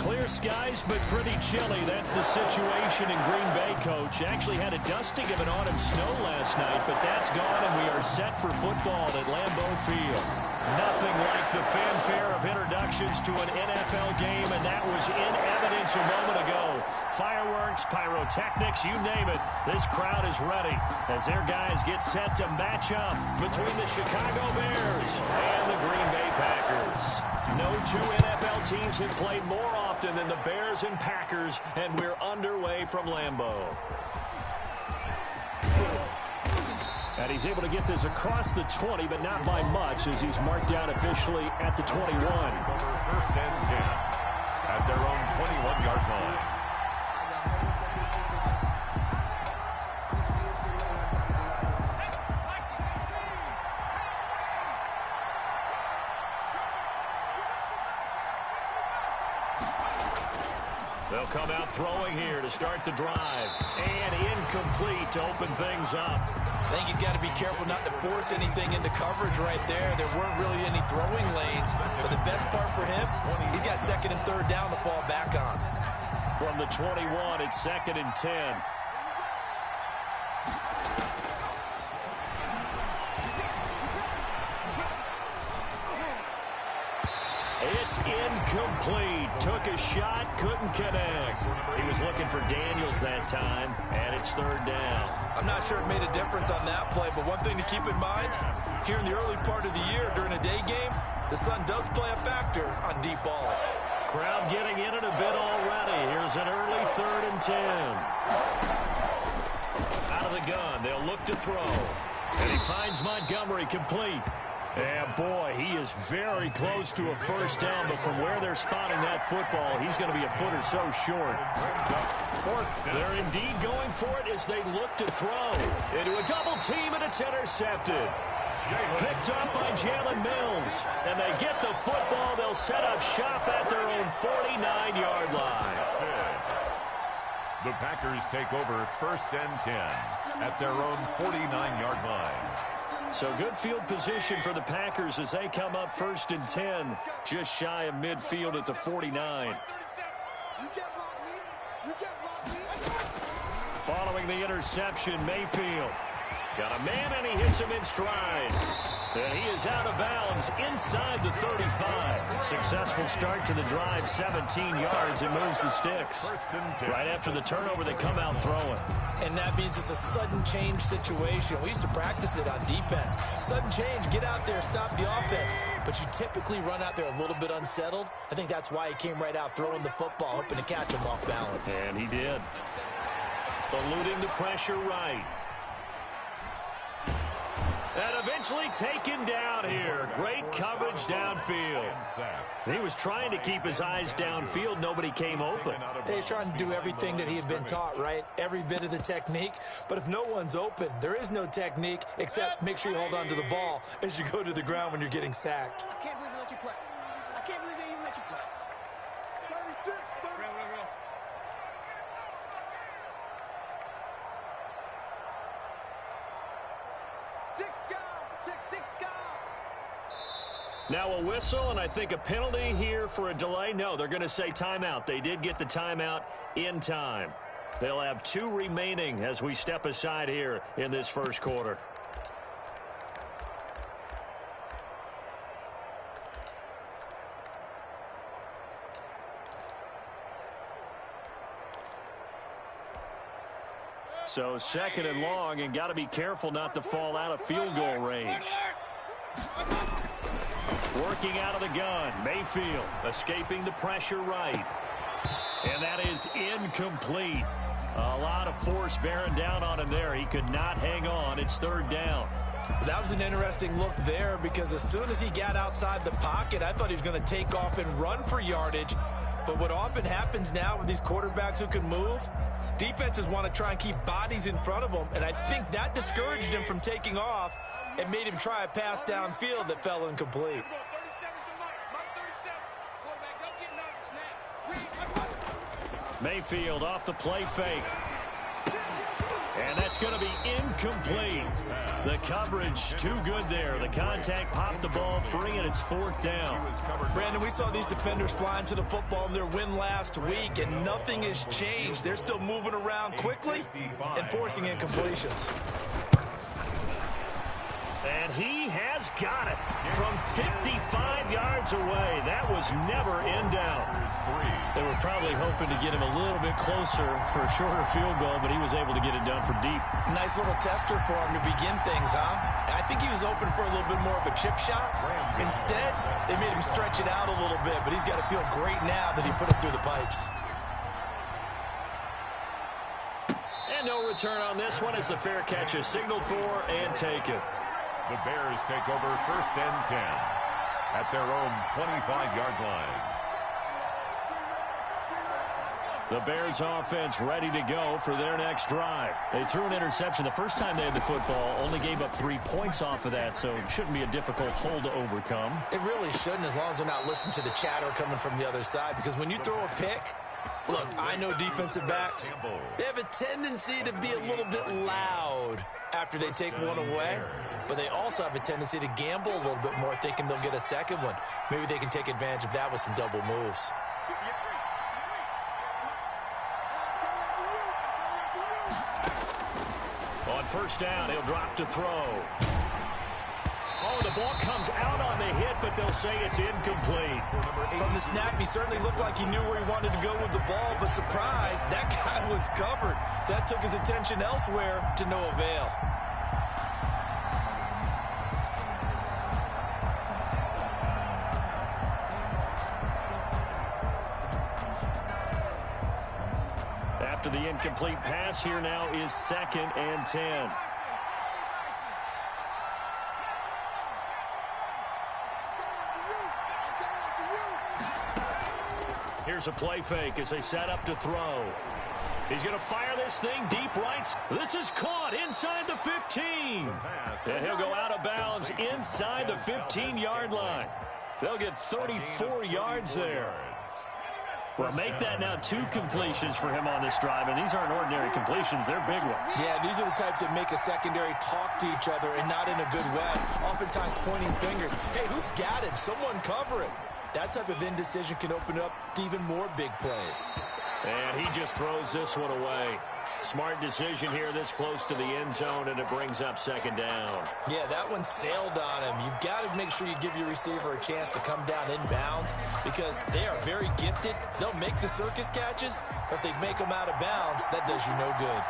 Clear skies, but pretty chilly. That's the situation in Green Bay, Coach. Actually had a dusting of an autumn snow last night, but that's gone, and we are set for football at Lambeau Field. Nothing like the fanfare of introductions to an NFL game, and that was in evidence a moment ago. Fireworks, pyrotechnics, you name it. This crowd is ready as their guys get set to match up between the Chicago Bears and the Green Bay Packers. No two NFL teams have played more often than the Bears and Packers, and we're underway from Lambeau. And he's able to get this across the 20, but not by much, as he's marked down officially at the 21. First and 10 at their own 21-yard line. They'll come out throwing here to start the drive. And incomplete to open things up. I think he's got to be careful not to force anything into coverage right there. There weren't really any throwing lanes. But the best part for him, he's got second and third down to fall back on. From the 21, it's second and 10. It's incomplete. Took a shot, couldn't connect. He was looking for Daniels that time, and it's third down. I'm not sure it made a difference on that play, but one thing to keep in mind, here in the early part of the year during a day game, the sun does play a factor on deep balls. Crowd getting in it a bit already. Here's an early third and 10. Out of the gun, they'll look to throw. And he finds Montgomery complete. Yeah, boy, he is very close to a first down, but from where they're spotting that football, he's going to be a foot or so short. They're indeed going for it as they look to throw. Into a double team, and it's intercepted. Picked up by Jalen Mills. And they get the football. They'll set up shop at their own 49-yard line. The Packers take over first and 10 at their own 49-yard line. So good field position for the Packers as they come up first and 10, just shy of midfield at the 49. Following the interception, Mayfield got a man, and he hits him in stride. And he is out of bounds inside the 35. Successful start to the drive, 17 yards, and moves the sticks. Right after the turnover, they come out throwing. And that means it's a sudden change situation. We used to practice it on defense. Sudden change, get out there, stop the offense. But you typically run out there a little bit unsettled. I think that's why he came right out throwing the football, hoping to catch him off balance. And he did. Eluding the pressure right. And eventually taken down here. Great coverage downfield. He was trying to keep his eyes downfield. Nobody came open. He's trying to do everything that he had been taught, right? Every bit of the technique. But if no one's open, there is no technique except make sure you hold on to the ball as you go to the ground when you're getting sacked. I can't believe they let you play. I can't believe they even let you play. 36, 30. Now a whistle, and I think a penalty here for a delay. No, they're going to say timeout. They did get the timeout in time. They'll have 2 remaining as we step aside here in this first quarter. So second and long, and got to be careful not to fall out of field goal range. Working out of the gun, Mayfield escaping the pressure right. And that is incomplete. A lot of force bearing down on him there. He could not hang on. It's third down. That was an interesting look there because as soon as he got outside the pocket, I thought he was going to take off and run for yardage. But what often happens now with these quarterbacks who can move, defenses want to try and keep bodies in front of them. And I think that discouraged him from taking off and made him try a pass downfield that fell incomplete. Mayfield off the play fake. And that's going to be incomplete. The coverage too good there. The contact popped the ball free, and it's 4th down. Brandon, we saw these defenders flying to the football in their win last week, and nothing has changed. They're still moving around quickly and forcing incompletions. And he has got it from 55 yards away. That was never in doubt. They were probably hoping to get him a little bit closer for a shorter field goal, but he was able to get it done from deep. Nice little tester for him to begin things, huh? I think he was open for a little bit more of a chip shot. Instead, they made him stretch it out a little bit, but he's got to feel great now that he put it through the pipes. And no return on this one as the fair catch is signaled for and taken. The Bears take over 1st and 10 at their own 25-yard line. The Bears offense ready to go for their next drive. They threw an interception the first time they had the football, only gave up 3 points off of that, so it shouldn't be a difficult hole to overcome. It really shouldn't, as long as they're not listening to the chatter coming from the other side, because when you throw a pick, look, I know defensive backs, they have a tendency to be a little bit loud after they take one away, but they also have a tendency to gamble a little bit more, thinking they'll get a second one. Maybe they can take advantage of that with some double moves. On 1st down, he'll drop to throw. Oh, the ball comes out on the hit, but they'll say it's incomplete. From the snap, he certainly looked like he knew where he wanted to go with the ball, but surprise, that guy was covered. So that took his attention elsewhere to no avail. After the incomplete pass, here now is 2nd and 10. Here's a play fake as they set up to throw. He's going to fire this thing deep right. This is caught inside the 15. And he'll go out of bounds inside the 15-yard line. They'll get 34 yards there. Well, make that now 2 completions for him on this drive, and these aren't ordinary completions. They're big ones. Yeah, these are the types that make a secondary talk to each other and not in a good way. Oftentimes pointing fingers. Hey, who's got him? Someone cover it. That type of indecision can open up to even more big plays. And he just throws this one away. Smart decision here this close to the end zone, and it brings up 2nd down. Yeah, that one sailed on him. You've got to make sure you give your receiver a chance to come down inbounds because they are very gifted. They'll make the circus catches, but if they make them out of bounds, that does you no good.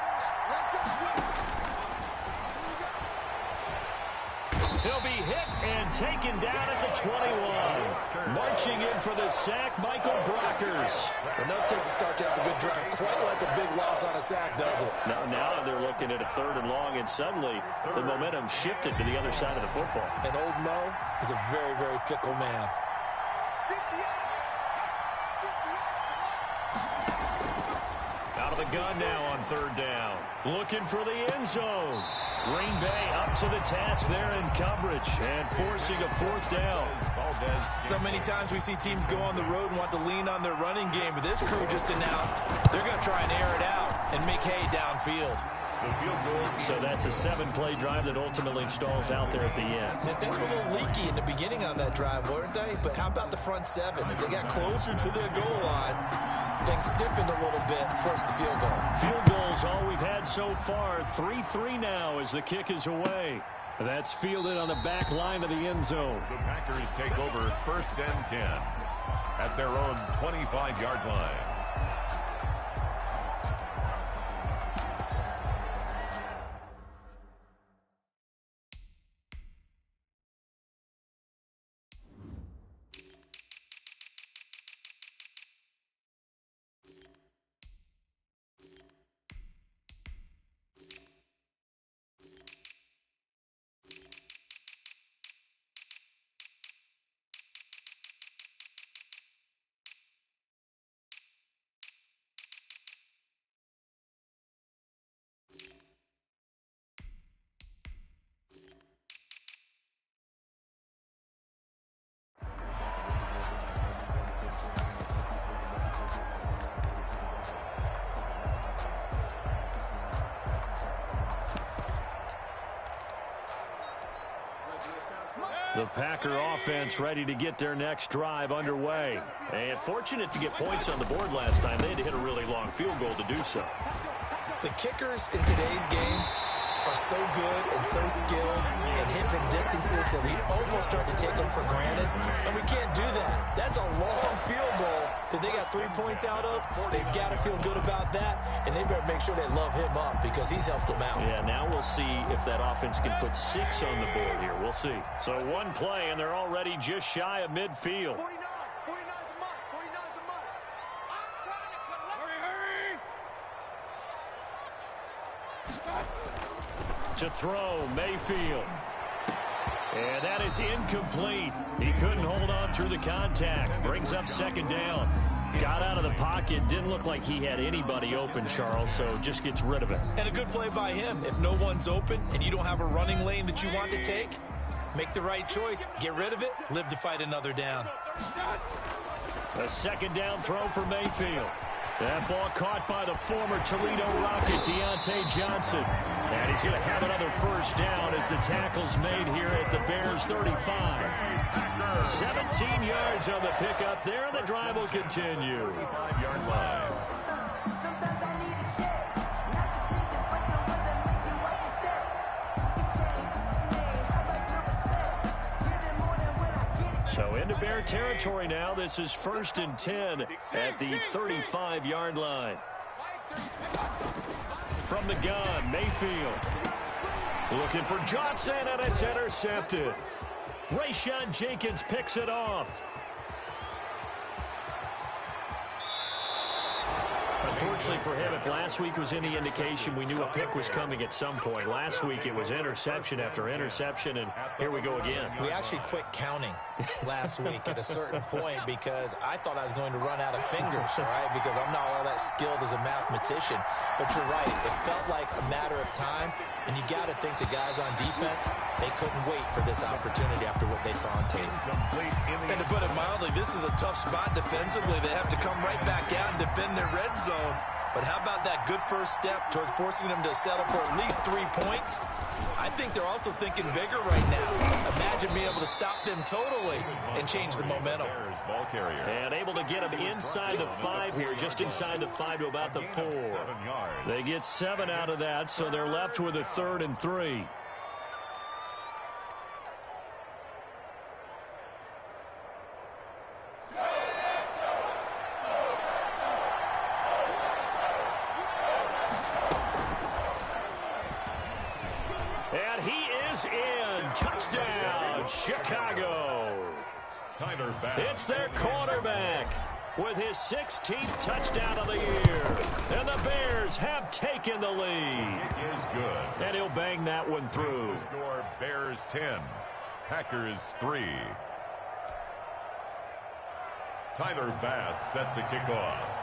He'll be hit and taken down at the 21. Marching in for the sack, Michael Brockers. Enough takes a start to have a good drive. Quite like a big loss on a sack, does it? Now they're looking at a 3rd and long, and suddenly the momentum shifted to the other side of the football. And old Mo is a very, very fickle man. Out of the gun now on 3rd down. Looking for the end zone. Green Bay up to the task there in coverage and forcing a 4th down. So many times we see teams go on the road and want to lean on their running game, but this crew just announced they're going to try and air it out and make hay downfield. So that's a 7-play drive that ultimately stalls out there at the end. And things were a little leaky in the beginning on that drive, weren't they? But how about the front 7? As they got closer to their goal line, things stiffened a little bit and forced the field goal. Field goals all we've had so far. 3-3 now as the kick is away. That's fielded on the back line of the end zone. The Packers take over 1st and 10 at their own 25-yard line. The Packer offense ready to get their next drive underway. And fortunate to get points on the board last time. They had to hit a really long field goal to do so. The kickers in today's game are so good and so skilled and hit from distances that we almost start to take them for granted. And we can't do that. That's a long field goal that they got 3 points out of. They've got to feel good about that, and they better make sure they love him up because he's helped them out. Yeah, now we'll see if that offense can put 6 on the board here. We'll see. So one play, and they're already just shy of midfield. 49 the mark. 49 the mark. I'm trying to collect. To throw, Mayfield. And that is incomplete. He couldn't hold on through the contact. Brings up second down. Got out of the pocket. Didn't look like he had anybody open, Charles, so just gets rid of it. And a good play by him. If no one's open and you don't have a running lane that you want to take, make the right choice. Get rid of it. Live to fight another down. A second down throw for Mayfield. That ball caught by the former Toledo Rocket, Deontay Johnson. And he's going to have another first down as the tackle's made here at the Bears' 35. 17 yards on the pickup there, and the drive will continue. 5-yard line. So into Bear territory now. This is 1st and 10 at the 35-yard line. From the gun, Mayfield. Looking for Johnson, and it's intercepted. Rayshawn Jenkins picks it off. Unfortunately for him, if last week was any indication, we knew a pick was coming at some point. Last week it was interception after interception, and here we go again. We actually quit counting last week at a certain point because I thought I was going to run out of fingers, all right, because I'm not all that skilled as a mathematician. But you're right. It felt like a matter of time, and you got to think the guys on defense, they couldn't wait for this opportunity after what they saw on tape. And to put it mildly, this is a tough spot defensively. They have to come right back out and defend their red zone. But how about that good first step towards forcing them to settle for at least 3 points? I think they're also thinking bigger right now. Imagine being able to stop them totally and change the momentum. Ball carrier. And able to get them inside the 5 here, just inside the 5 to about the 4. They get 7 out of that, so they're left with a 3rd and 3. And he is in. Touchdown, Chicago. Tyler Bass. It's their quarterback with his 16th touchdown of the year. And the Bears have taken the lead. It is good. And he'll bang that one through. Score Bears 10, Packers 3. Tyler Bass set to kick off.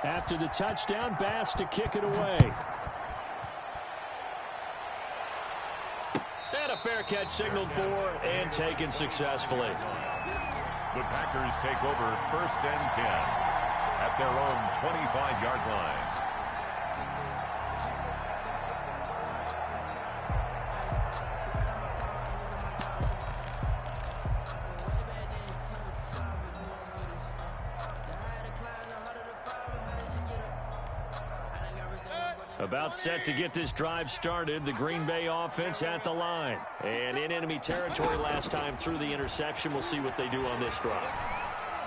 After the touchdown, Bass to kick it away. And a fair catch signaled for and taken successfully. The Packers take over 1st and 10 at their own 25-yard line. About set to get this drive started. The Green Bay offense at the line. And in enemy territory last time through the interception. We'll see what they do on this drive.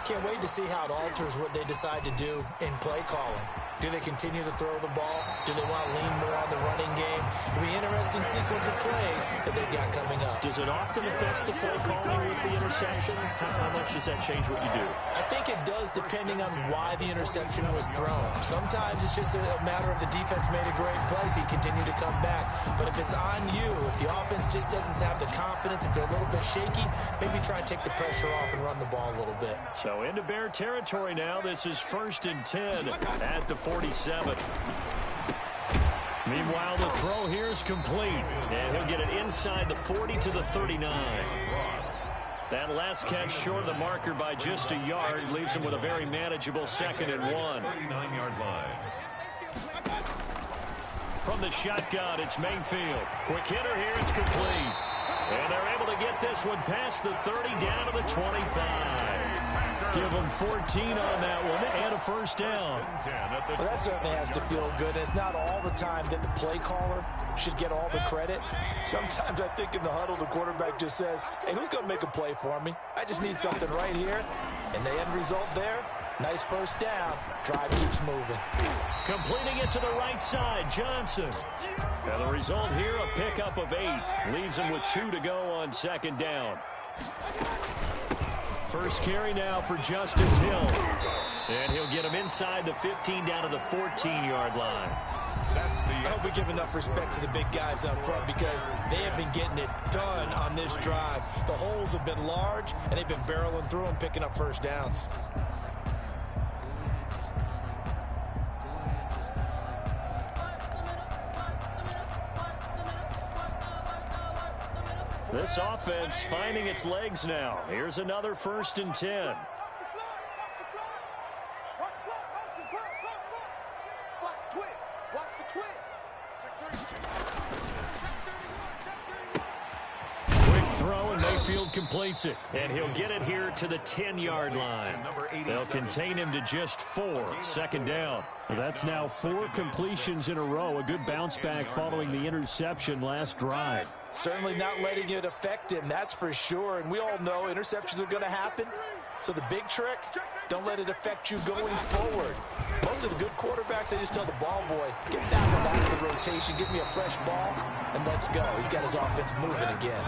Can't wait to see how it alters what they decide to do in play calling. Do they continue to throw the ball? Do they want to lean more on the running game? It'll be an interesting sequence of plays that they've got coming up. Does it often affect the play calling with the interception? How much does that change what you do? I think it does depending on why the interception was thrown. Sometimes it's just a matter of the defense made a great play, so you continue to come back. But if it's on you, if the offense just doesn't have the confidence, if they're a little bit shaky, maybe try and take the pressure off and run the ball a little bit. So into Bear territory now. This is 1st and 10 at the 47. Meanwhile, the throw here is complete. And he'll get it inside the 40 to the 39. That last catch short of the marker by just a yard leaves him with a very manageable 2nd and 1. 39-yard line. From the shotgun, it's Mayfield. Quick hitter here, it's complete. And they're able to get this one past the 30 down to the 25. Give them 14 on that one and a first down. Well, that certainly has to feel good. It's not all the time that the play caller should get all the credit. Sometimes I think in the huddle, the quarterback just says, hey, who's going to make a play for me? I just need something right here. And the end result there, nice first down. Drive keeps moving. Completing it to the right side, Johnson. And the result here, a pickup of 8. Leaves him with 2 to go on second down. First carry now for Justice Hill. And he'll get him inside the 15 down to the 14-yard line. I hope we give enough respect to the big guys up front because they have been getting it done on this drive. The holes have been large, and they've been barreling through and picking up first downs. This offense finding its legs now. Here's another 1st and 10. Quick throw, and Mayfield completes it. And he'll get it here to the 10-yard line. They'll contain him to just 4. Second down. That's now 4 completions in a row. A good bounce back following the interception last drive. Certainly not letting it affect him, that's for sure. And we all know interceptions are going to happen. So the big trick, don't let it affect you going forward. Most of the good quarterbacks, they just tell the ball boy, get down the back of the rotation, give me a fresh ball, and let's go. He's got his offense moving again.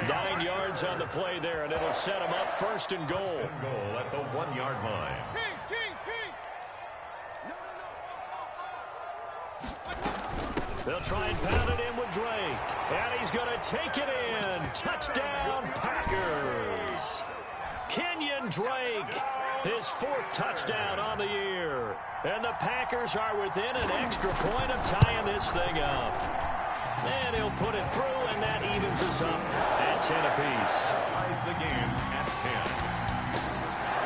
9 yards on the play there, and it'll set him up 1st and goal. Goal at the 1-yard line. They'll try and pound it in with Drake. And he's going to take it in. Touchdown, Packers. Kenyon Drake, his 4th touchdown on the year. And the Packers are within an extra point of tying this thing up. And he'll put it through, and that evens us up at 10 apiece. Ties the game at 10.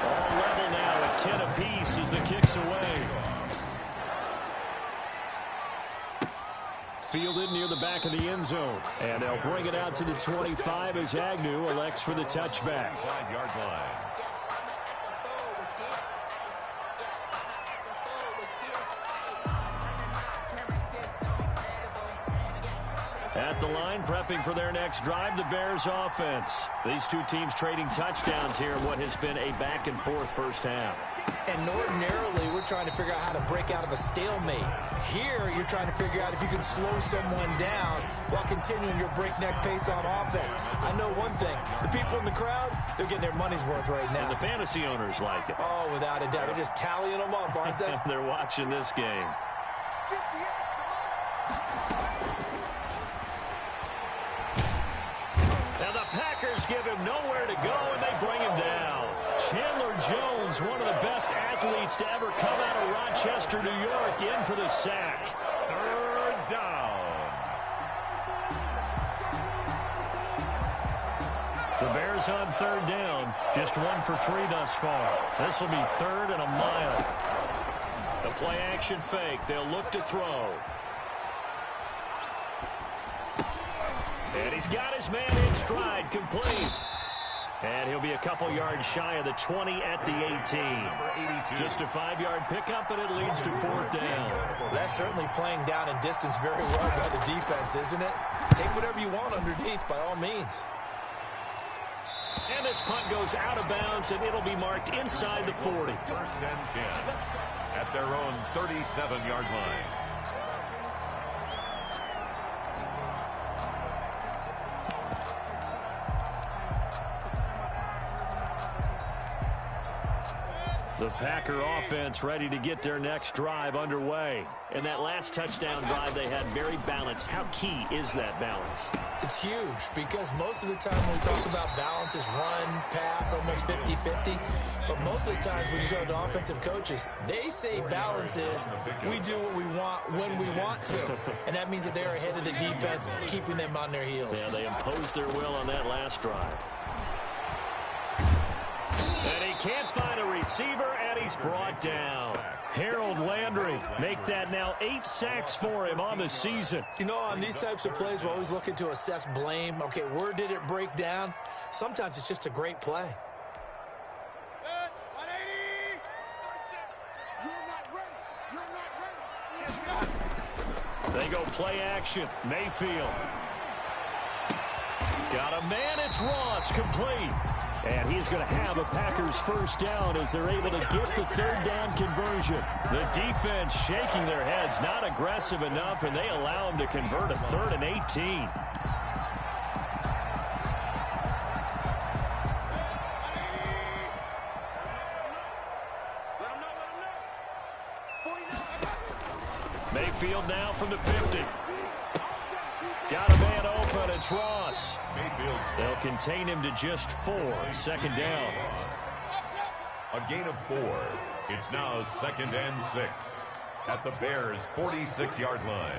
All level now at 10 apiece as the kick's away. Fielded near the back of the end zone. And they'll bring it out to the 25 as Agnew elects for the touchback. 5-yard line. At the line, prepping for their next drive, the Bears offense. These two teams trading touchdowns here in what has been a back-and-forth first half. And ordinarily, we're trying to figure out how to break out of a stalemate. Here, you're trying to figure out if you can slow someone down while continuing your breakneck pace on offense. I know one thing. The people in the crowd, they're getting their money's worth right now. And the fantasy owners like it. Oh, without a doubt. They're just tallying them up, aren't they? They're watching this game. Now the Packers give him nowhere to go, and they bring him down. Chandler Jones, one of the best athletes to ever come out of Rochester, New York, in for the sack. 3rd down. The Bears on 3rd down. Just 1 for 3 thus far. This will be 3rd and a mile. The play action fake. They'll look to throw. And he's got his man in stride, complete. And he'll be a couple yards shy of the 20 at the 18. Just a 5-yard pickup, and it leads to 4th down. Well, that's certainly playing down in distance very well by the defense, isn't it? Take whatever you want underneath, by all means. And this punt goes out of bounds, and it'll be marked inside the 40. 1st and 10 at their own 37-yard line. The Packer offense ready to get their next drive underway. And that last touchdown drive they had very balanced. How key is that balance? It's huge because most of the time when we talk about balance is run, pass, almost 50-50. But most of the times when you talk to offensive coaches, they say balance is we do what we want when we want to. And that means that they're ahead of the defense, keeping them on their heels. Yeah, they imposed their will on that last drive. And he can't find a receiver, and he's brought down. Harold Landry make that now 8 sacks for him on the season. You know, on these types of plays, we're always looking to assess blame. Okay, where did it break down? Sometimes it's just a great play. They go play action. Mayfield. Got a man. It's Ross, complete. And he's going to have a Packers first down as they're able to get the third down conversion. The defense shaking their heads, not aggressive enough, and they allow them to convert a 3rd and 18. Mayfield now from the 50. Got a man open. It's Ross. They'll contain him to just 4. 2nd down. A gain of 4. It's now 2nd and 6 at the Bears' 46-yard line.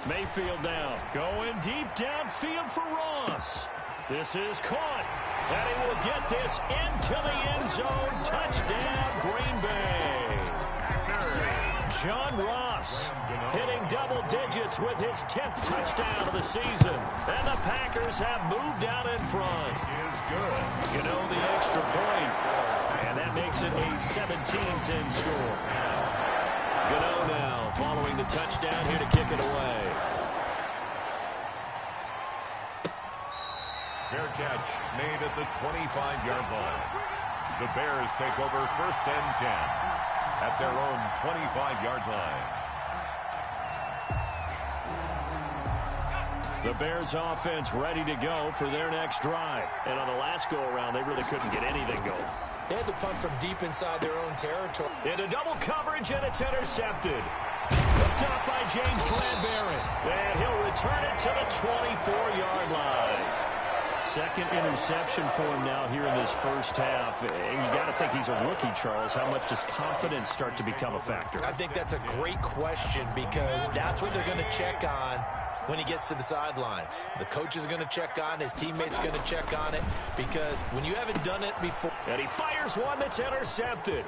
Mayfield now going deep downfield for Ross. This is caught. And he will get this into the end zone. Touchdown, Green Bay. John Ross hitting double digits with his 10th touchdown of the season. And the Packers have moved out in front. You know, the extra point. And that makes it a 17-10 score. Gano now following the touchdown here to kick it away. Fair catch made at the 25-yard line. The Bears take over 1st and 10 at their own 25-yard line. The Bears offense ready to go for their next drive. And on the last go-around, they really couldn't get anything going. They had to punt from deep inside their own territory. Into double coverage, and it's intercepted. Picked up by James Bradbury. And he'll return it to the 24-yard line. 2nd interception for him now here in this first half. And you got to think he's a rookie, Charles. How much does confidence start to become a factor? I think that's a great question because that's what they're going to check on when he gets to the sidelines. The coach is going to check on, his teammates going to check on it because when you haven't done it before. And he fires one that's intercepted.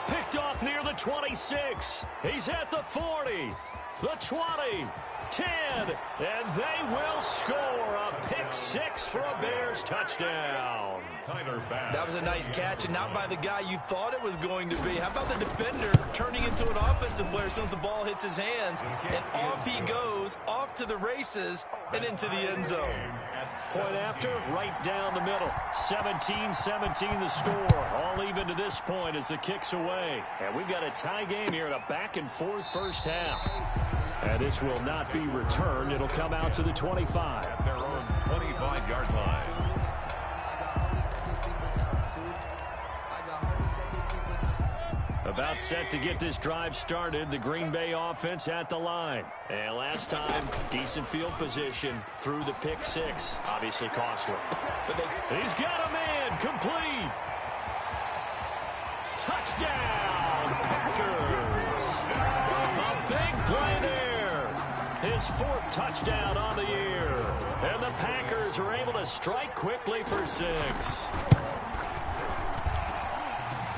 Picked off near the 26. He's at the 40, the 20. 10, and they will score a pick 6 for a Bears touchdown. That was a nice catch, and not by the guy you thought it was going to be. How about the defender turning into an offensive player as soon as the ball hits his hands, and off he goes, off to the races, and into the end zone. Point after, right down the middle. 17-17 the score. All even to this point as the kick's away. And we've got a tie game here in a back-and-forth first half. And this will not be returned. It'll come out to the 25. At their own 25-yard line. About set to get this drive started. The Green Bay offense at the line. And last time, decent field position through the pick 6. Obviously costly. But he's got a man complete. Touchdown, Packers. A big play there. His 4th touchdown on the year. And the Packers are able to strike quickly for 6.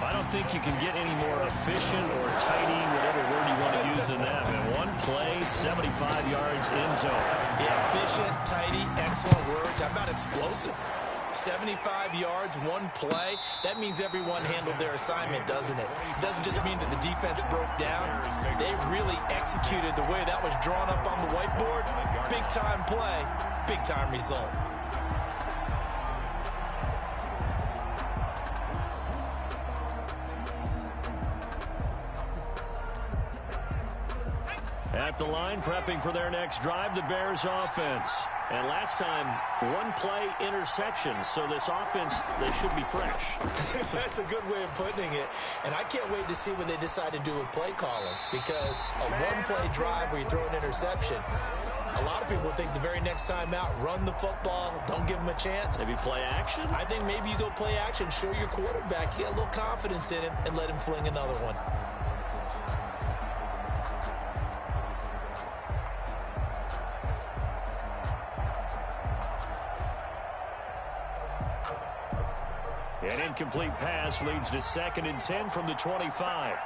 I don't think you can get any more efficient or tidy, whatever word you want to use in that. And one play, 75 yards in zone. Yeah, efficient, tidy, excellent words. How about explosive? 75 yards, one play. That means everyone handled their assignment, doesn't it? It doesn't just mean that the defense broke down. They really executed the way that was drawn up on the whiteboard. Big-time play, big-time result. At the line, prepping for their next drive, the Bears offense. And last time, one play interception. So this offense, they should be fresh. That's a good way of putting it. And I can't wait to see what they decide to do with play calling. Because a one-play drive where you throw an interception, a lot of people think the very next time out, run the football, don't give them a chance. Maybe play action? I think maybe you go play action, show your quarterback, you get a little confidence in him, and let him fling another one. An incomplete pass leads to 2nd and 10 from the 25.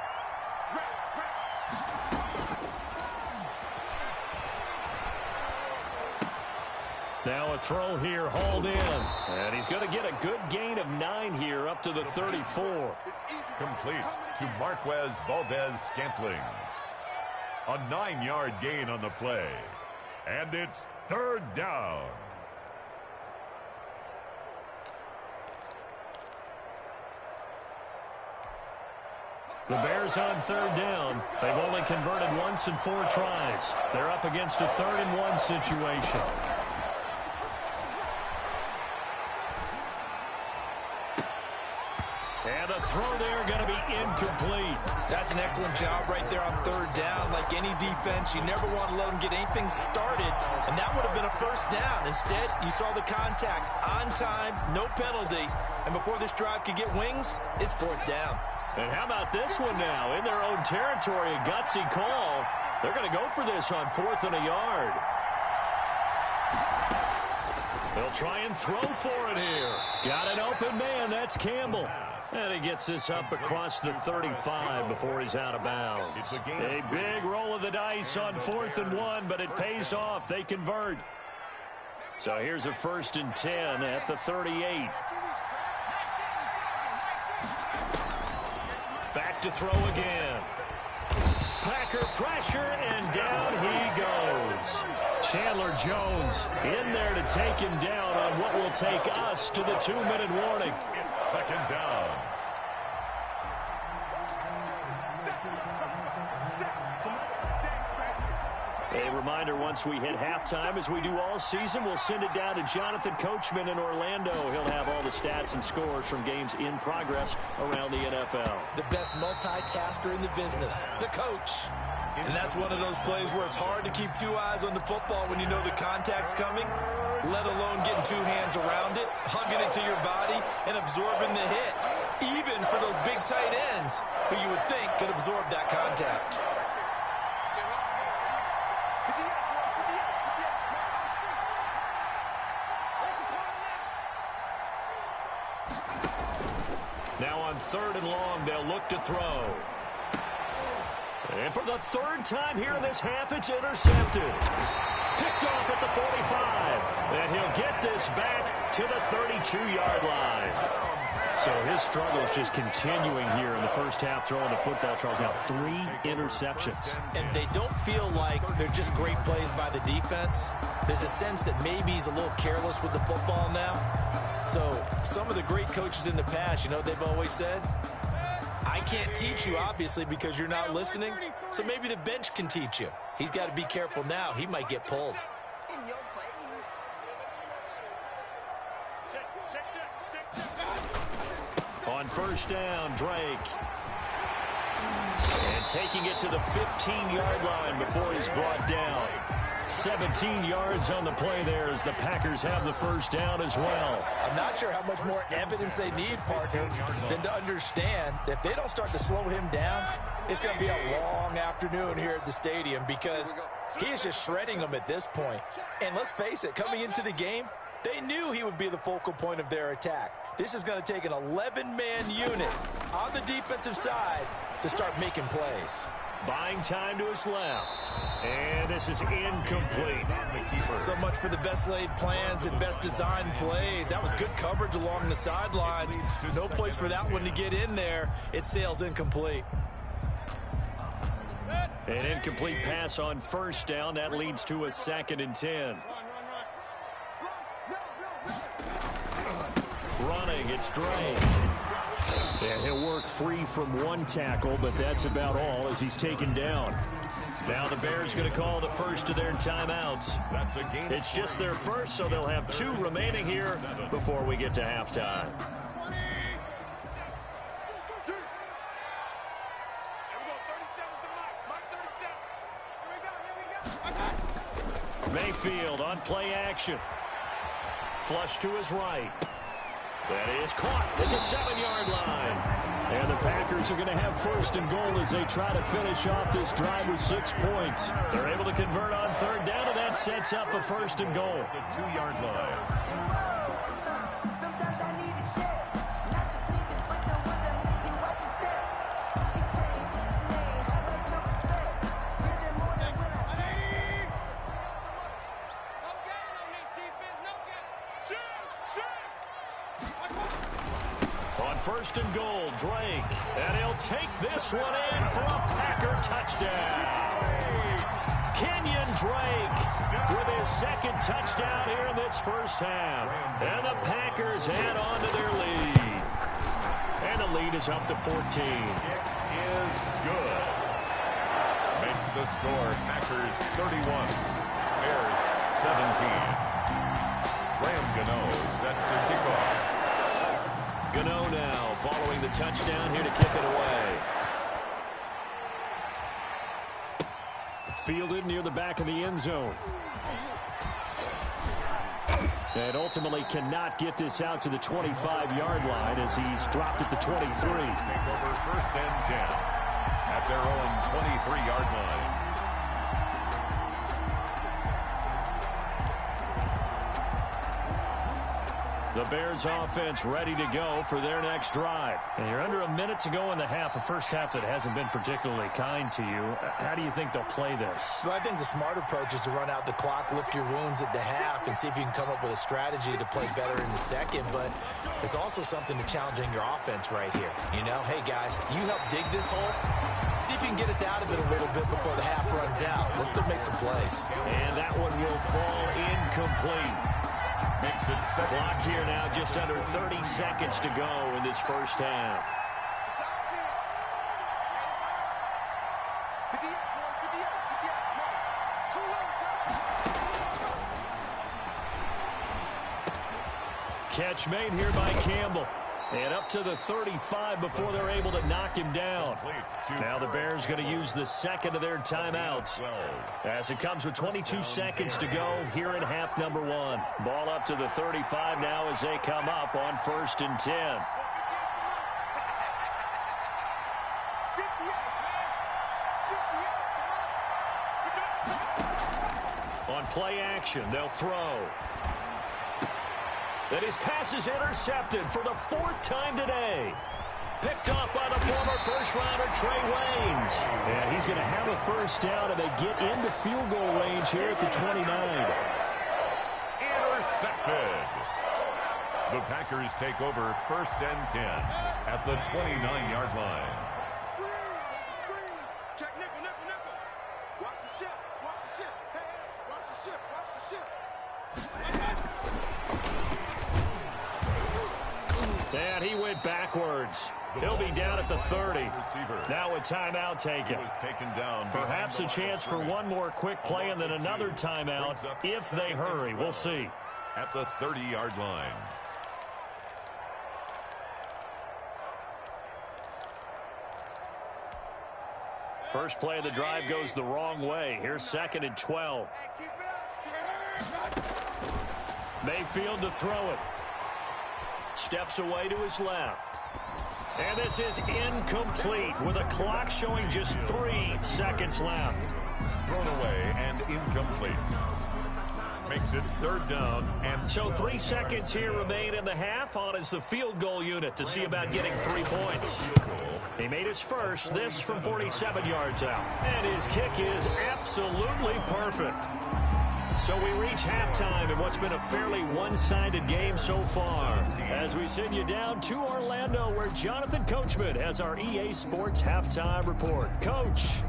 Now a throw here, hauled in. And he's going to get a good gain of 9 here up to the 34. Complete to Marquez Valdez-Scantling. A 9-yard gain on the play. And it's 3rd down. The Bears on 3rd down. They've only converted once in 4 tries. They're up against a 3rd and 1 situation. And the throw there going to be incomplete. That's an excellent job right there on 3rd down. Like any defense, you never want to let them get anything started, and that would have been a 1st down. Instead, you saw the contact on time, no penalty, and before this drive could get wings, it's 4th down. And how about this one now? In their own territory, a gutsy call. They're going to go for this on 4th and a yard. They'll try and throw for it here. Got an open man. That's Campbell. And he gets this up across the 35 before he's out of bounds. A big roll of the dice on 4th and 1, but it pays off. They convert. So here's a 1st and 10 at the 38. Back to throw again. Packer pressure, and down he goes. Chandler Jones in there to take him down on what will take us to the 2-minute warning. 2nd down. A reminder, once we hit halftime, as we do all season, we'll send it down to Jonathan Coachman in Orlando. He'll have all the stats and scores from games in progress around the NFL. The best multitasker in the business, the coach. And that's one of those plays where it's hard to keep 2 eyes on the football when you know the contact's coming, let alone getting 2 hands around it, hugging it to your body, and absorbing the hit, even for those big tight ends who you would think could absorb that contact. Now on 3rd and long, they'll look to throw. And for the 3rd time here in this half, it's intercepted. Picked off at the 45. And he'll get this back to the 32-yard line. So his struggle is just continuing here in the first half, throwing the football. Charles, now 3 interceptions. And they don't feel like they're just great plays by the defense. There's a sense that maybe he's a little careless with the football now. So some of the great coaches in the past, you know, they've always said, I can't teach you, obviously, because you're not listening. So maybe the bench can teach you. He's got to be careful now. He might get pulled. In your face. On 1st down, Drake. And taking it to the 15-yard line before he's brought down. 17 yards on the play there as the Packers have the 1st down as well. I'm not sure how much more evidence they need, partner, than to understand that if they don't start to slow him down, it's going to be a long afternoon here at the stadium because he is just shredding them at this point. And let's face it, coming into the game, they knew he would be the focal point of their attack. This is going to take an 11-man unit on the defensive side to start making plays. Buying time to his left. And this is incomplete. So much for the best laid plans and best designed plays. That was good coverage along the sidelines. No place for that one to get in there. It sails incomplete. An incomplete pass on 1st down. That leads to a 2nd and 10. Running, it's Drake. And he'll work free from 1 tackle, but that's about all as he's taken down. Now the Bears going to call the first of their timeouts. It's just their first, so they'll have 2 remaining here before we get to halftime. Mayfield on play action. Flush to his right. That is caught at the 7-yard line. And the Packers are going to have 1st and goal as they try to finish off this drive with 6 points. They're able to convert on 3rd down, and that sets up a 1st and goal. The 2-yard line. On first and goal, Drake. And he'll take this one in for a Packer touchdown. Kenyon Drake with his second touchdown here in this first half. And the Packers add on to their lead. And the lead is up to 14. Kick is good. Makes the score Packers 31, Bears 17. Graham Gano set to kick off. Gano now following the touchdown here to kick it away. Fielded near the back of the end zone. And ultimately cannot get this out to the 25-yard line as he's dropped at the 23. Take over first and 10 at their own 23-yard line. The Bears offense ready to go for their next drive. And you're under a minute to go in the half, a first half that hasn't been particularly kind to you. How do you think they'll play this? Well, I think the smart approach is to run out the clock, lick your wounds at the half, and see if you can come up with a strategy to play better in the second. But there's also something to challenging your offense right here. You know, hey, guys, you help dig this hole. See if you can get us out of it a little bit before the half runs out. Let's go make some plays. And that one will fall incomplete. Makes it second. Clock here now, just under 30 seconds to go in this first half. Catch made here by Campbell. And up to the 35 before they're able to knock him down. Now the Bears going to use the second of their timeouts as it comes with 22 seconds to go here in half number one. Ball up to the 35 now as they come up on first and 10. On play action, they'll throw. And his pass is intercepted for the fourth time today. Picked off by the former first-rounder Trey Waynes. And he's going to have a first down, and they get into field goal range here at the 29. Intercepted. The Packers take over first and 10 at the 29-yard line. Screen. Check nickel. Watch the ship. Hey, watch the ship. And he went backwards. He'll be down at the 30. Now a timeout taken. Perhaps a chance for one more quick play and then another timeout if they hurry. We'll see. At the 30-yard line. First play of the drive goes the wrong way. Here's second and 12. Mayfield to throw it. Steps away to his left. And this is incomplete with a clock showing just 3 seconds left. Thrown away and incomplete. Makes it third down. And so 3 seconds here remain in the half. On is the field goal unit to see about getting 3 points. He made his first, this from 47 yards out. And his kick is absolutely perfect. So we reach halftime in what's been a fairly one-sided game so far. As we send you down to Orlando, where Jonathan Coachman has our EA Sports Halftime Report. Coach.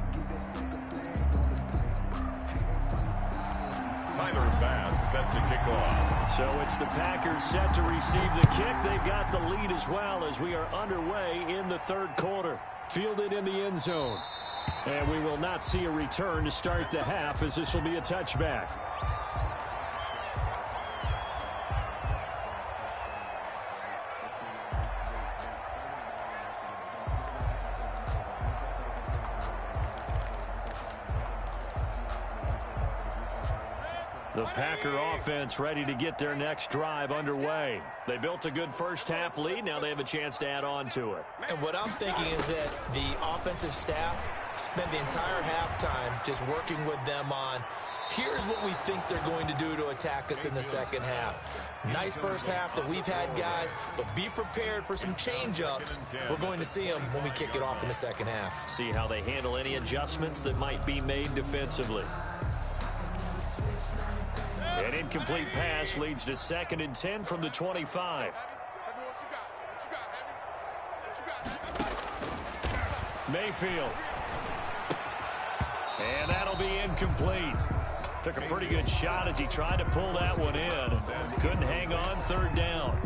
Tyler Bass set to kick off. So it's the Packers set to receive the kick. They've got the lead as well as we are underway in the third quarter. Fielded in the end zone. And we will not see a return to start the half as this will be a touchback. The Packer offense ready to get their next drive underway. They built a good first half lead. Now they have a chance to add on to it. And what I'm thinking is that the offensive staff spent the entire halftime just working with them on, here's what we think they're going to do to attack us in the second half. Nice first half that we've had, guys, but be prepared for some change-ups. We're going to see them when we kick it off in the second half. See how they handle any adjustments that might be made defensively. An incomplete pass leads to second and 10 from the 25. Mayfield. And that'll be incomplete. Took a pretty good shot as he tried to pull that one in. Couldn't hang on, third down.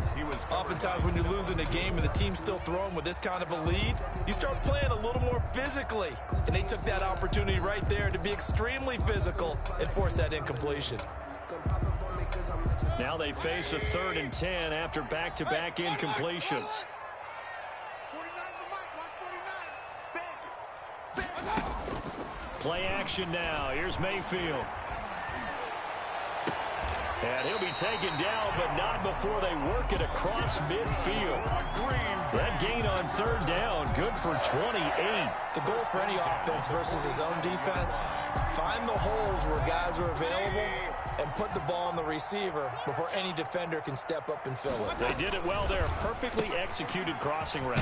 Oftentimes when you're losing a game and the team's still throwing with this kind of a lead, you start playing a little more physically. And they took that opportunity right there to be extremely physical and force that incompletion. Now they face a 3rd and 10 after back-to-back incompletions. Play action now. Here's Mayfield. And he'll be taken down, but not before they work it across midfield. That gain on 3rd down, good for 28. The goal for any offense versus his own defense, find the holes where guys are available and put the ball on the receiver before any defender can step up and fill it. They did it well there. Perfectly executed crossing route.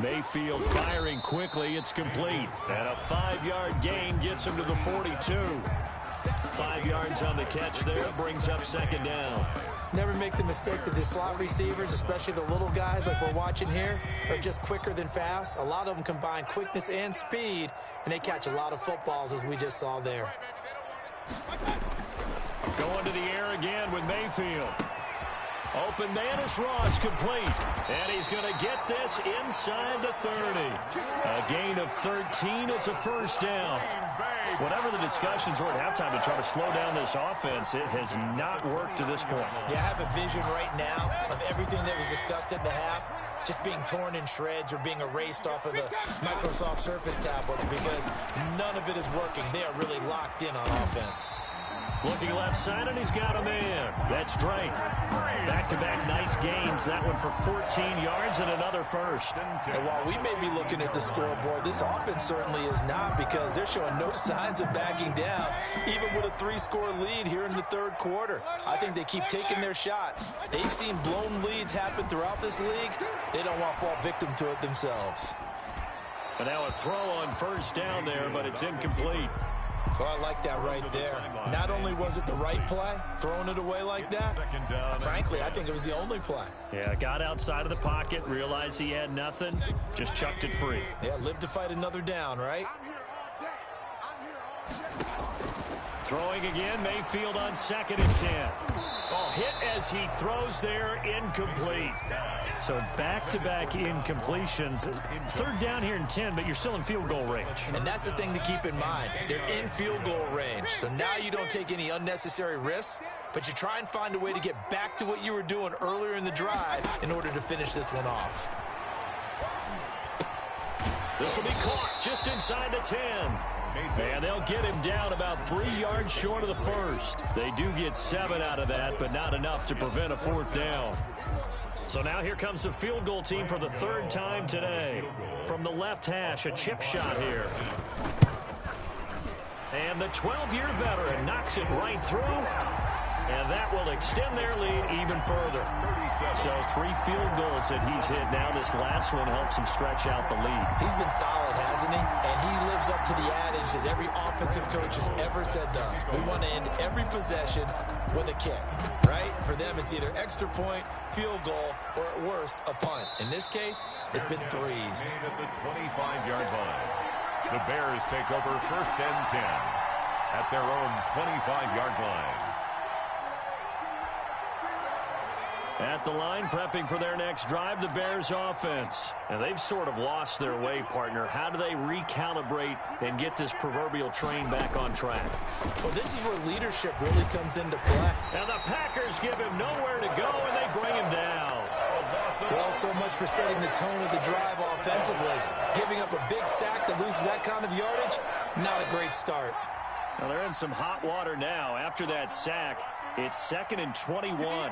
Mayfield firing quickly. It's complete. And a 5-yard gain gets him to the 42. 5 yards on the catch there. Brings up 2nd down. Never make the mistake that the slot receivers, especially the little guys like we're watching here, are just quicker than fast. A lot of them combine quickness and speed, and they catch a lot of footballs, as we just saw there. Going to the air again with Mayfield. Open man is Ross, complete. And he's going to get this inside the 30. A gain of 13. It's a 1st down. Whatever the discussions were at halftime to try to slow down this offense, it has not worked to this point. Yeah, I have a vision right now of everything that was discussed at the half just being torn in shreds or being erased off of the Microsoft Surface tablets because none of it is working. They are really locked in on offense. Looking left side, and he's got a man. That's Drake. Back-to-back nice gains. That one for 14 yards and another 1st. And while we may be looking at the scoreboard, this offense certainly is not, because they're showing no signs of backing down, even with a 3-score lead here in the 3rd quarter. I think they keep taking their shots. They've seen blown leads happen throughout this league. They don't want to fall victim to it themselves. And now a throw on 1st down there, but it's incomplete. So I like that right there. Not only was it the right play, throwing it away like that, frankly, I think it was the only play. Yeah, got outside of the pocket, realized he had nothing, just chucked it free. Yeah, live to fight another down, right? Throwing again, Mayfield on 2nd and 10. Oh, hit as he throws there, incomplete. So back-to-back incompletions. 3rd down here and 10, but you're still in field goal range. And that's the thing to keep in mind. They're in field goal range. So now you don't take any unnecessary risks, but you try and find a way to get back to what you were doing earlier in the drive in order to finish this one off. This will be caught just inside the 10. And they'll get him down about 3 yards short of the 1st. They do get 7 out of that, but not enough to prevent a 4th down. So now here comes the field goal team for the 3rd time today. From the left hash, a chip shot here. And the 12-year veteran knocks it right through. And that will extend their lead even further. So 3 field goals that he's hit now. This last one helps him stretch out the lead. He's been solid, hasn't he? And he lives up to the adage that every offensive coach has ever said to us. We want to end every possession with a kick, right? For them, it's either extra point, field goal, or at worst, a punt. In this case, it's been 3s. At the 25-yard line. The Bears take over 1st and 10 at their own 25-yard line. At the line, prepping for their next drive, the Bears offense. And they've sort of lost their way, partner. How do they recalibrate and get this proverbial train back on track? Well, this is where leadership really comes into play. Now the Packers give him nowhere to go, and they bring him down. Well, so much for setting the tone of the drive offensively. Giving up a big sack that loses that kind of yardage, not a great start. Now they're in some hot water now. After that sack, it's 2nd and 21.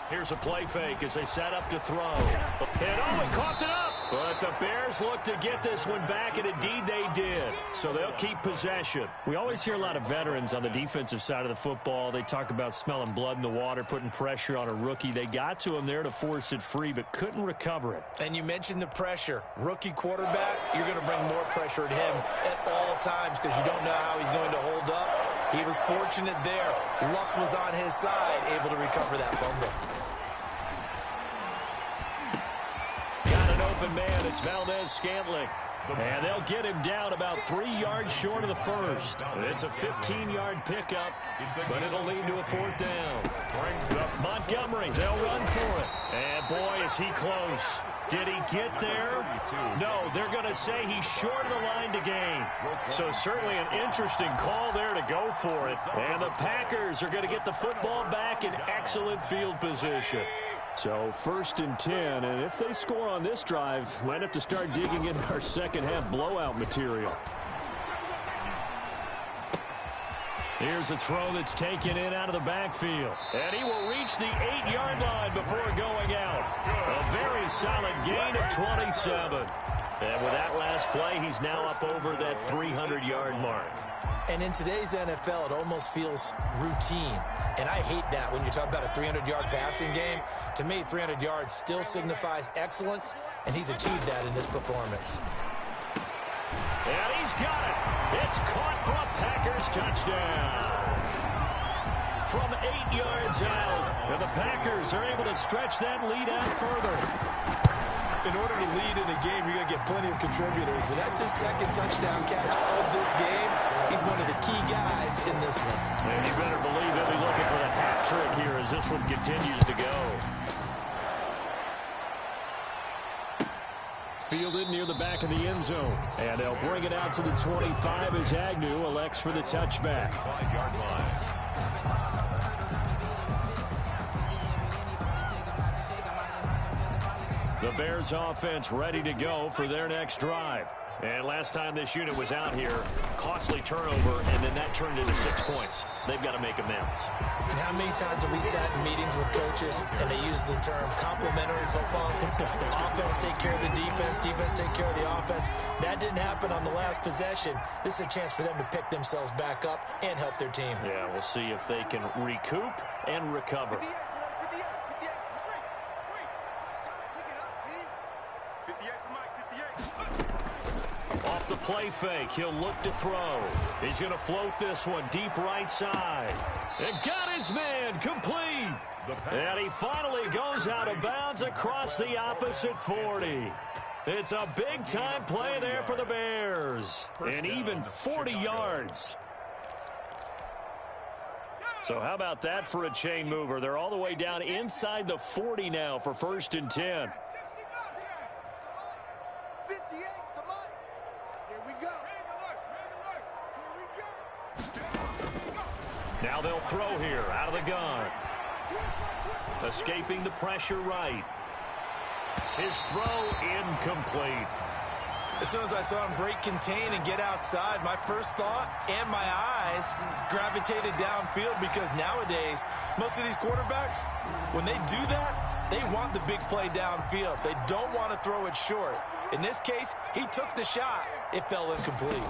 Here's a play fake as they set up to throw. And he coughed it up. But the Bears look to get this one back, and indeed they did. So they'll keep possession. We always hear a lot of veterans on the defensive side of the football. They talk about smelling blood in the water, putting pressure on a rookie. They got to him there to force it free, but couldn't recover it. And you mentioned the pressure. Rookie quarterback, you're going to bring more pressure at him at all times because you don't know how he's going to hold up. He was fortunate there. Luck was on his side, able to recover that fumble. Man, it's Valdez-Scantling. And they'll get him down about 3 yards short of the first. It's a 15-yard pickup, but it'll lead to a 4th down. Montgomery, they'll run for it. And boy, is he close. Did he get there? No, they're going to say he's short of the line to gain. So certainly an interesting call there to go for it. And the Packers are going to get the football back in excellent field position. So 1st and 10, and if they score on this drive, might have to start digging into our second-half blowout material. Here's a throw that's taken in out of the backfield. And he will reach the 8-yard line before going out. A very solid gain of 27. And with that last play, he's now up over that 300-yard mark. And in today's NFL, it almost feels routine. And I hate that when you talk about a 300-yard passing game. To me, 300 yards still signifies excellence, and he's achieved that in this performance. And he's got it. It's caught for a Packers touchdown. From 8 yards out, and the Packers are able to stretch that lead out further. In order to lead in a game, you're going to get plenty of contributors. But that's his 2nd touchdown catch of this game. He's one of the key guys in this one. And you better believe he'll be looking for the hat trick here as this one continues to go. Fielded near the back of the end zone. And they'll bring it out to the 25 as Agnew elects for the touchback. 5-yard line. The Bears offense ready to go for their next drive. And last time this unit was out here, costly turnover, and then that turned into 6 points. They've got to make amends. And how many times have we sat in meetings with coaches and they use the term complementary football? Offense take care of the defense, defense take care of the offense. That didn't happen on the last possession. This is a chance for them to pick themselves back up and help their team. Yeah, we'll see if they can recoup and recover. Off the play fake, he'll look to throw. He's going to float this one deep right side. And got his man complete. And he finally goes out of bounds across the opposite 40. It's a big-time play there for the Bears. And even 40 yards. So how about that for a chain mover? They're all the way down inside the 40 now for 1st and 10. Now they'll throw here out of the gun. Escaping the pressure right. His throw incomplete. As soon as I saw him break contain and get outside, my first thought and my eyes gravitated downfield because nowadays, most of these quarterbacks, when they do that, they want the big play downfield. They don't want to throw it short. In this case, he took the shot. It fell incomplete.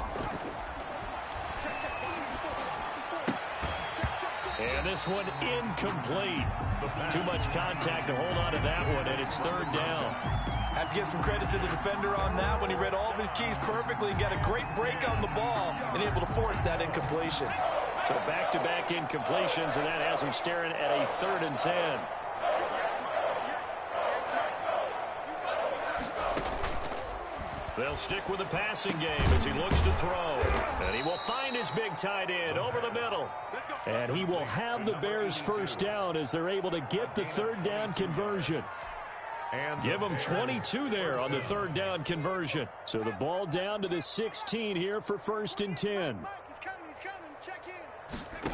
And this one incomplete. Too much contact to hold on to that one, and it's 3rd down. Have to give some credit to the defender on that when he read all of his keys perfectly and got a great break on the ball and able to force that incompletion. So back-to-back incompletions, and that has him staring at a 3rd and 10. They'll stick with the passing game as he looks to throw. And he will find his big tight end over the middle. And he will have the Bears 1st down as they're able to get the 3rd down conversion. And give him 22 there on the 3rd down conversion. So the ball down to the 16 here for 1st and 10. He's coming. Check in.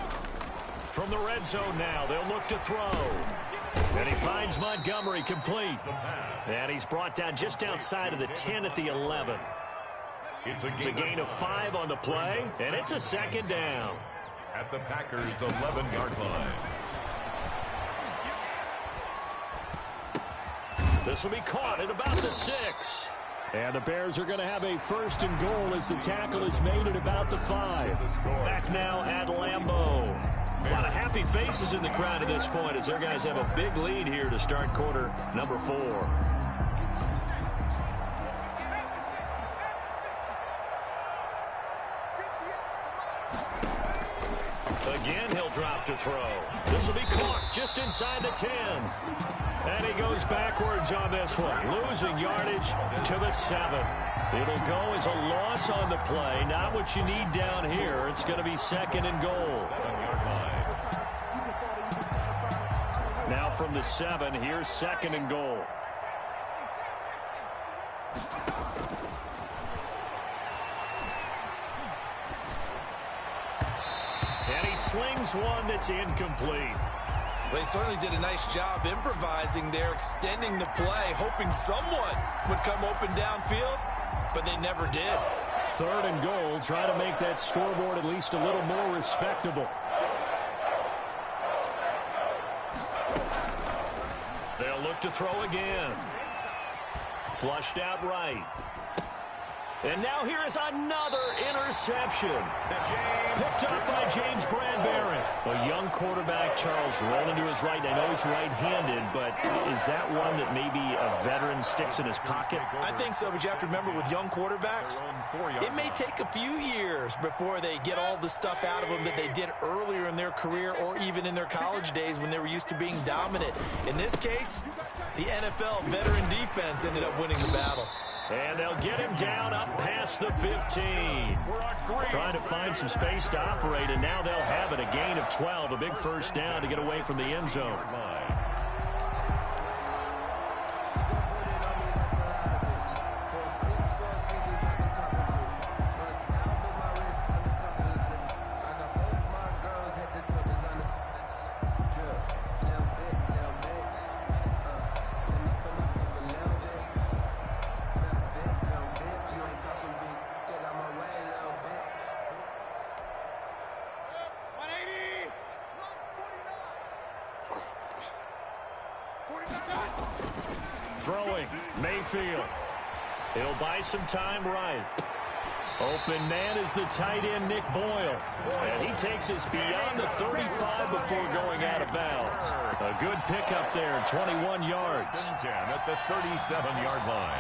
From the red zone now, they'll look to throw. And he finds Montgomery complete. And he's brought down just outside of the 10 at the 11. It's a gain of 5 on the play, and it's a 2nd down. At the Packers' 11-yard line. This will be caught at about the 6. And the Bears are going to have a 1st and goal as the tackle is made at about the 5. Back now at Lambeau. A lot of happy faces in the crowd at this point as their guys have a big lead here to start quarter number 4. Again, he'll drop to throw. This will be caught just inside the 10. And he goes backwards on this one, losing yardage to the 7. It'll go as a loss on the play. Not what you need down here. It's going to be 2nd and goal. Now from the 7, here's 2nd and goal. And he slings one that's incomplete. Well, he certainly did a nice job improvising there, extending the play, hoping someone would come open downfield, but they never did. 3rd and goal, trying to make that scoreboard at least a little more respectable. They'll look to throw again. Flushed out right. And now here is another interception. Picked up by James Bradbury. A young quarterback, Charles, rolling to his right. I know he's right-handed, but is that one that maybe a veteran sticks in his pocket? I think so, but you have to remember with young quarterbacks, it may take a few years before they get all the stuff out of them that they did earlier in their career or even in their college days when they were used to being dominant. In this case, the NFL veteran defense ended up winning the battle. And they'll get him down up past the 15. Trying to find some space to operate, and now they'll have it. A gain of 12, a big 1st down to get away from the end zone. Throwing, Mayfield. He'll buy some time right. Open man is the tight end, Nick Boyle. And he takes us beyond the 35 before going out of bounds. A good pickup there, 21 yards. At the 37-yard line.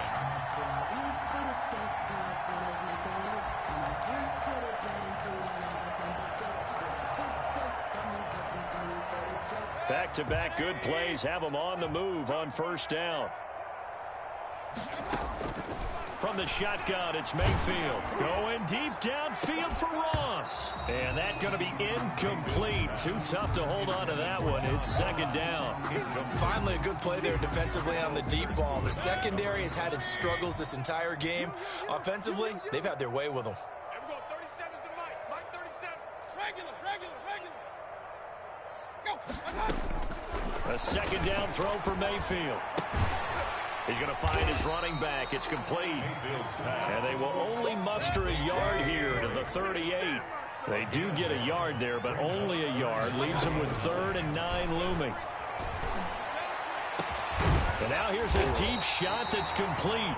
Back-to-back good plays have them on the move on 1st down. From the shotgun, it's Mayfield. Going deep downfield for Ross. And that's going to be incomplete. Too tough to hold on to that one. It's 2nd down. Finally, a good play there defensively on the deep ball. The secondary has had its struggles this entire game. Offensively, they've had their way with them. Here we go. 37's the Mike. Mike 37. Regular. Go. A 2nd down throw for Mayfield. He's going to find his running back. It's complete. And they will only muster a yard here to the 38. They do get a yard there, but only a yard. Leaves them with 3rd and 9 looming. And now here's a deep shot that's complete.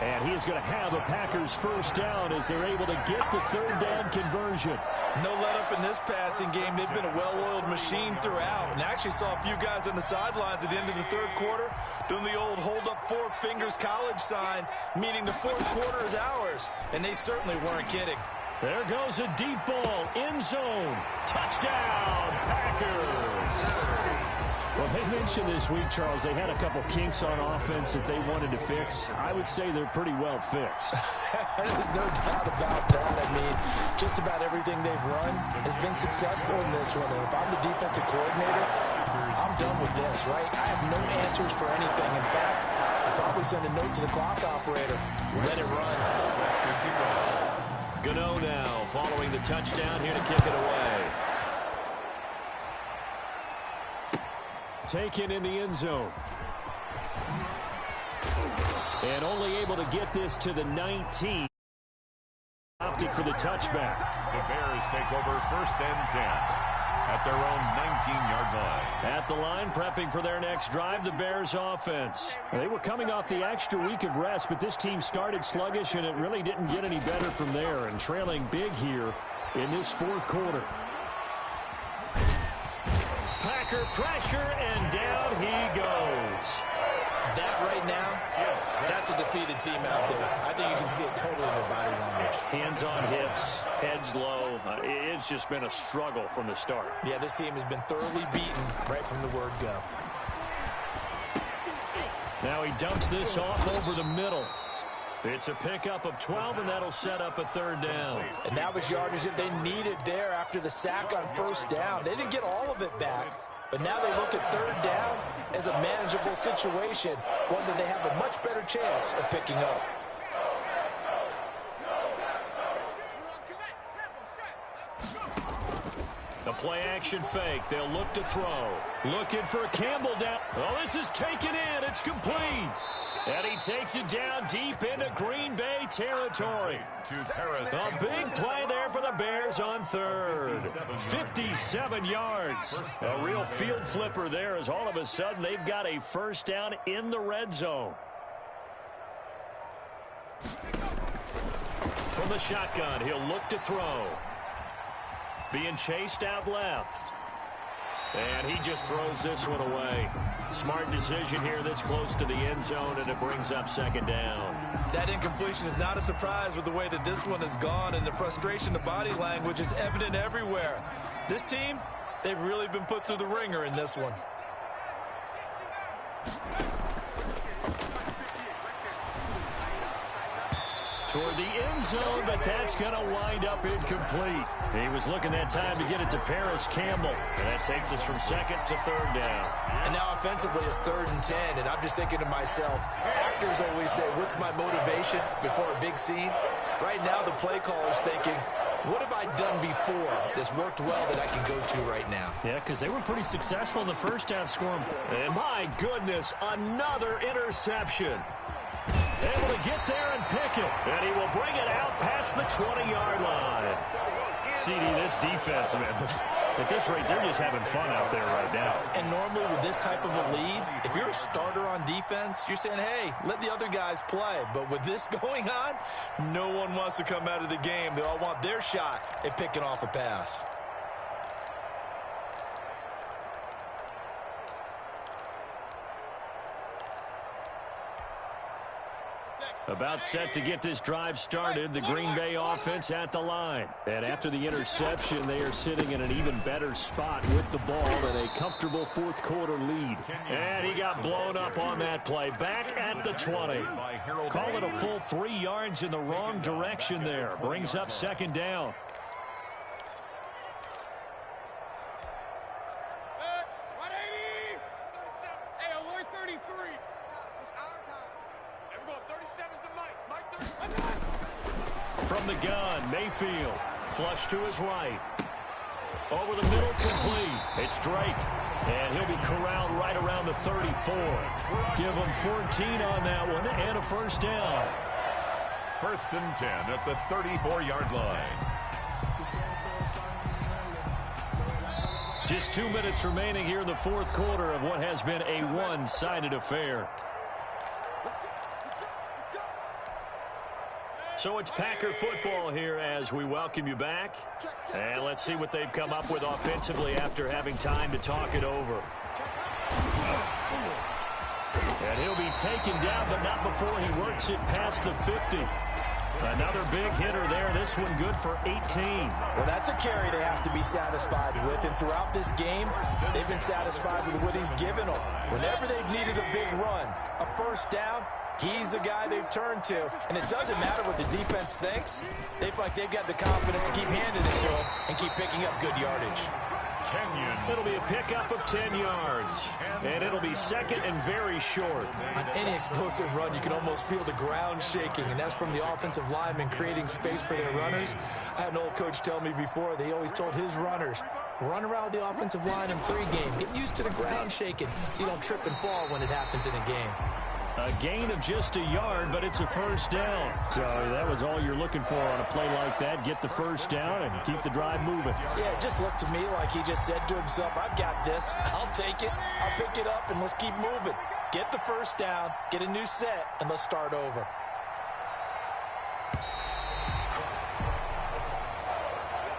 And he is going to have a Packers 1st down as they're able to get the 3rd down conversion. No let-up in this passing game. They've been a well-oiled machine throughout. And actually saw a few guys on the sidelines at the end of the 3rd quarter doing the old hold-up 4 fingers college sign, meaning the 4th quarter is ours. And they certainly weren't kidding. There goes a deep ball, end zone. Touchdown, Packers. Well, they mentioned this week, Charles, they had a couple kinks on offense that they wanted to fix. I would say they're pretty well fixed. There's no doubt about that. I mean, just about everything they've run has been successful in this one. And if I'm the defensive coordinator, I'm done with this, right? I have no answers for anything. In fact, I'll probably send a note to the clock operator. Let it run. Gano now following the touchdown here to kick it away. Taken in the end zone. And only able to get this to the 19. Opted for the touchback. The Bears take over 1st and 10. at their own 19-yard line. At the line, prepping for their next drive, the Bears offense. They were coming off the extra week of rest, but this team started sluggish, and it really didn't get any better from there, and trailing big here in this fourth quarter. Packer pressure, and down he goes. That right now, that's a defeated team out there. I think you can see it totally in their body language. Hands on hips, heads low. It's just been a struggle from the start. Yeah, this team has been thoroughly beaten right from the word go. Now he dumps this off over the middle. It's a pickup of 12, and that'll set up a third down. And that was yardage that they needed there after the sack on first down. They didn't get all of it back, but now they look at third down as a manageable situation, one that they have a much better chance of picking up. The play-action fake. They'll look to throw. Looking for Campbell down. Oh, this is taken in. It's complete. And he takes it down deep into Green Bay territory. A big play there for the Bears on third. 57 yards. A real field flipper there as all of a sudden they've got a first down in the red zone. From the shotgun, he'll look to throw. Being chased out left. And he just throws this one away. Smart decision here this close to the end zone, and it brings up second down. That incompletion is not a surprise with the way that this one has gone, and the frustration of body language is evident everywhere. This team, they've really been put through the ringer in this one. Toward the end zone, but that's going to wind up incomplete. He was looking that time to get it to Paris Campbell, and that takes us from second to third down. And now offensively it's 3rd and 10, and I'm just thinking to myself, actors always say, what's my motivation before a big scene? Right now the play caller's thinking, what have I done before that's worked well that I can go to right now? Yeah, because they were pretty successful in the first half scoring. And my goodness, another interception. Able to get there and pick it. And he will bring it out past the 20-yard line. CD, this defense, man, at this rate, they're just having fun out there right now. And normally with this type of a lead, if you're a starter on defense, you're saying, hey, let the other guys play. But with this going on, no one wants to come out of the game. They all want their shot at picking off a pass. About set to get this drive started, the Green Bay offense at the line. And after the interception, they are sitting in an even better spot with the ball and a comfortable fourth quarter lead. And he got blown up on that play. Back at the 20. Call it a full 3 yards in the wrong direction there. Brings up second down. From the gun, Mayfield. Flush to his right. Over the middle, complete. It's Drake. And he'll be corralled right around the 34. Give him 14 on that one and a first down. 1st and 10 at the 34-yard line. Just 2 minutes remaining here in the fourth quarter of what has been a one-sided affair. So it's Packer football here as we welcome you back. And let's see what they've come up with offensively after having time to talk it over. And he'll be taken down, but not before he works it past the 50. Another big hitter there. This one good for 18. Well, that's a carry they have to be satisfied with. And throughout this game, they've been satisfied with what he's given them. Whenever they've needed a big run, a first down, he's the guy they've turned to. And it doesn't matter what the defense thinks. They feel like they've got the confidence to keep handing it to him and keep picking up good yardage. It'll be a pickup of 10 yards. And it'll be second and very short. On any explosive run, you can almost feel the ground shaking, and that's from the offensive linemen creating space for their runners. I had an old coach tell me before, they always told his runners, run around the offensive line in pregame. Get used to the ground shaking so you don't trip and fall when it happens in a game. A gain of just a yard, but it's a first down. So that was all you're looking for on a play like that. Get the first down and keep the drive moving. Yeah, it just looked to me like he just said to himself, I've got this. I'll take it. I'll pick it up, and let's keep moving. Get the first down, get a new set, and let's start over.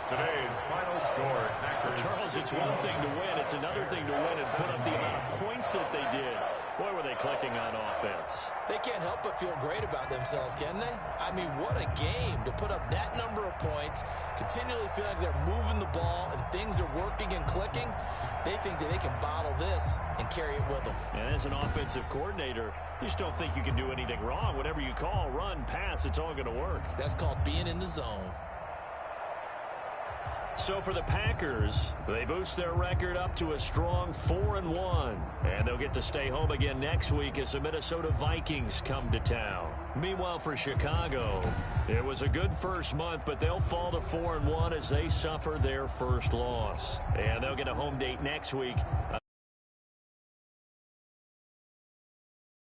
Today's final score. Charles, it's one thing to win. It's another thing to win and put up the amount of points that they did. Boy, were they clicking on offense. They can't help but feel great about themselves, can they? I mean, what a game to put up that number of points, continually feel like they're moving the ball and things are working and clicking. They think that they can bottle this and carry it with them. And as an offensive coordinator, you just don't think you can do anything wrong. Whatever you call, run, pass, it's all going to work. That's called being in the zone. So for the Packers, they boost their record up to a strong 4-1. And they'll get to stay home again next week as the Minnesota Vikings come to town. Meanwhile, for Chicago, it was a good first month, but they'll fall to 4-1 as they suffer their first loss. And they'll get a home date next week